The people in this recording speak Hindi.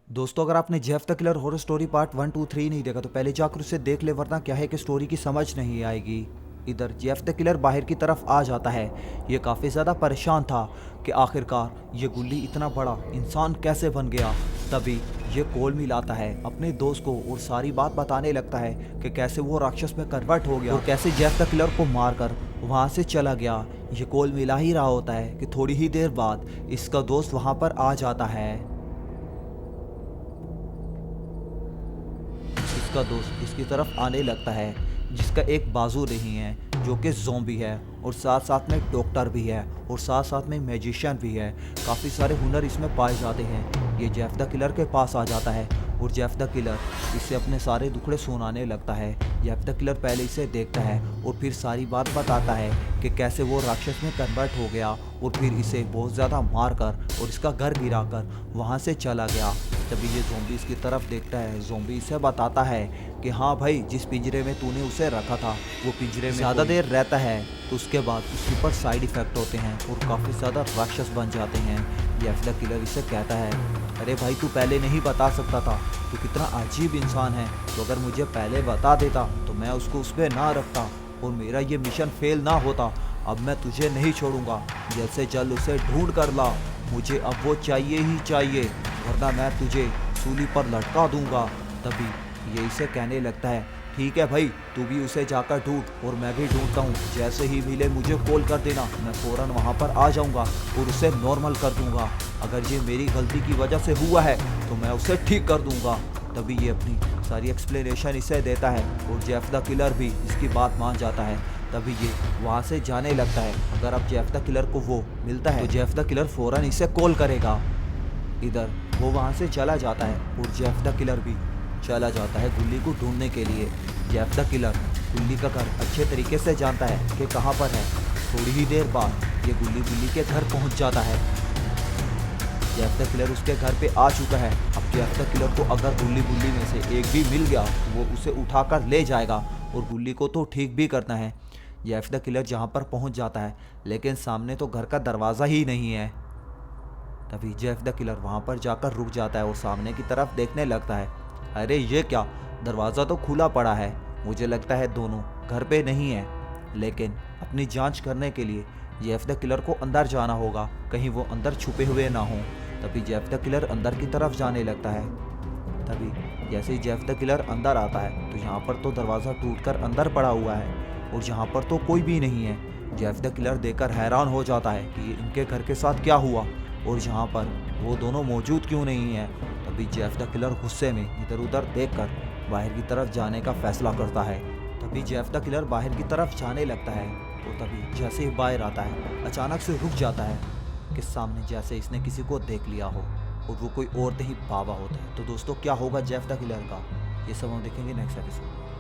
दोस्तों, अगर आपने Jeff the killer horror story part 1, 2, 3 नहीं देखा तो पहले जाकर उसे देख ले, वरना क्या है कि स्टोरी की समझ नहीं आएगी। इधर जेफ द किलर बाहर की तरफ आ जाता है। ये काफ़ी ज़्यादा परेशान था कि आखिरकार ये गुल्ली इतना बड़ा इंसान कैसे बन गया। तभी ये कॉल मिलाता है अपने दोस्त को और सारी बात बताने लगता है कि कैसे वो राक्षस में कन्वर्ट हो गया और कैसे जेफ द किलर को मारकर वहाँ से चला गया। ये कॉल मिला ही रहा होता है कि थोड़ी ही देर बाद इसका दोस्त वहाँ पर आ जाता है। इसका दोस्त इसकी तरफ आने लगता है, जिसका एक बाजू नहीं है, जो कि ज़ॉम्बी है और साथ साथ में डॉक्टर भी है और साथ साथ में मैजिशियन भी है। काफ़ी सारे हुनर इसमें पाए जाते हैं। ये जेफ द किलर के पास आ जाता है और जेफ द किलर इसे अपने सारे दुखड़े सुनाने लगता है। जेफ द किलर पहले इसे देखता है और फिर सारी बात बताता है कि कैसे वो राक्षस में कन्वर्ट हो गया और फिर इसे बहुत ज़्यादा मार कर और इसका घर गिराकर वहाँ से चला गया। तभी ये ज़ॉम्बी इसकी तरफ देखता है। ज़ॉम्बी इसे बताता है कि हाँ भाई, जिस पिंजरे में तूने उसे रखा था वो पिंजरे में ज़्यादा देर रहता है तो उसके बाद उसके ऊपर साइड इफ़ेक्ट होते हैं और काफ़ी ज़्यादा राक्षस बन जाते हैं। जेफ द किलर इसे कहता है, अरे भाई, तू पहले नहीं बता सकता था? तू कितना अजीब इंसान है। तो अगर मुझे पहले बता देता तो मैं उसको उस पर ना रखता और मेरा ये मिशन फेल ना होता। अब मैं तुझे नहीं छोड़ूंगा। जैसे जल्द उसे ढूंढ कर ला, मुझे अब वो चाहिए ही चाहिए, वरना मैं तुझे सूली पर लटका दूंगा। तभी ये इसे कहने लगता है, ठीक है भाई, तू भी उसे जाकर ढूंढ और मैं भी ढूंढता हूँ। जैसे ही मिले मुझे कॉल कर देना, मैं फ़ौरन वहाँ पर आ जाऊँगा और उसे नॉर्मल कर दूँगा। अगर ये मेरी गलती की वजह से हुआ है तो मैं उसे ठीक कर दूँगा। तभी ये अपनी सारी एक्सप्लेनेशन इसे देता है और जेफ द किलर भी इसकी बात मान जाता है। तभी ये वहाँ से जाने लगता है। अगर अब जेफ द किलर को वो मिलता है तो जेफ द किलर फ़ौरन इसे कॉल करेगा। इधर वो वहाँ से चला जाता है और जेफ द किलर भी चला जाता है गुल्ली को ढूंढने के लिए। जेफ द किलर गुल्ली का घर अच्छे तरीके से जानता है कि कहाँ पर है। थोड़ी ही देर बाद ये गुल्ली के घर पहुँच जाता है। जेफ द किलर उसके घर पे आ चुका है। अब जेफ द किलर को अगर गुल्ली में से एक भी मिल गया तो वो उसे उठाकर ले जाएगा और गुल्ली को तो ठीक भी करना है। जेफ द किलर जहाँ पर पहुँच जाता है, लेकिन सामने तो घर का दरवाज़ा ही नहीं है। तभी जेफ द किलर वहाँ पर जाकर रुक जाता है और सामने की तरफ देखने लगता है। अरे ये क्या, दरवाज़ा तो खुला पड़ा है। मुझे लगता है दोनों घर पे नहीं है, लेकिन अपनी जांच करने के लिए जेफ द किलर को अंदर जाना होगा, कहीं वो अंदर छुपे हुए ना हों। तभी जेफ द किलर अंदर की तरफ जाने लगता है। तभी जैसे ही जेफ द किलर अंदर आता है तो यहाँ पर तो दरवाज़ा टूटकर अंदर पड़ा हुआ है और यहाँ पर तो कोई भी नहीं है। जेफ द किलर देखकर हैरान हो जाता है कि इनके घर के साथ क्या हुआ और यहाँ पर वो दोनों मौजूद क्यों नहीं है। तभी जेफ द किलर गुस्से में इधर उधर देखकर बाहर की तरफ जाने का फैसला करता है। तभी जेफ द किलर बाहर की तरफ जाने लगता है तो तभी जैसे ही बाहर आता है अचानक से रुक जाता है कि सामने जैसे इसने किसी को देख लिया हो और वो कोई और नहीं बाबा होता है। तो दोस्तों, क्या होगा जेफ द किलर का, ये सब हम देखेंगे नेक्स्ट एपिसोड में।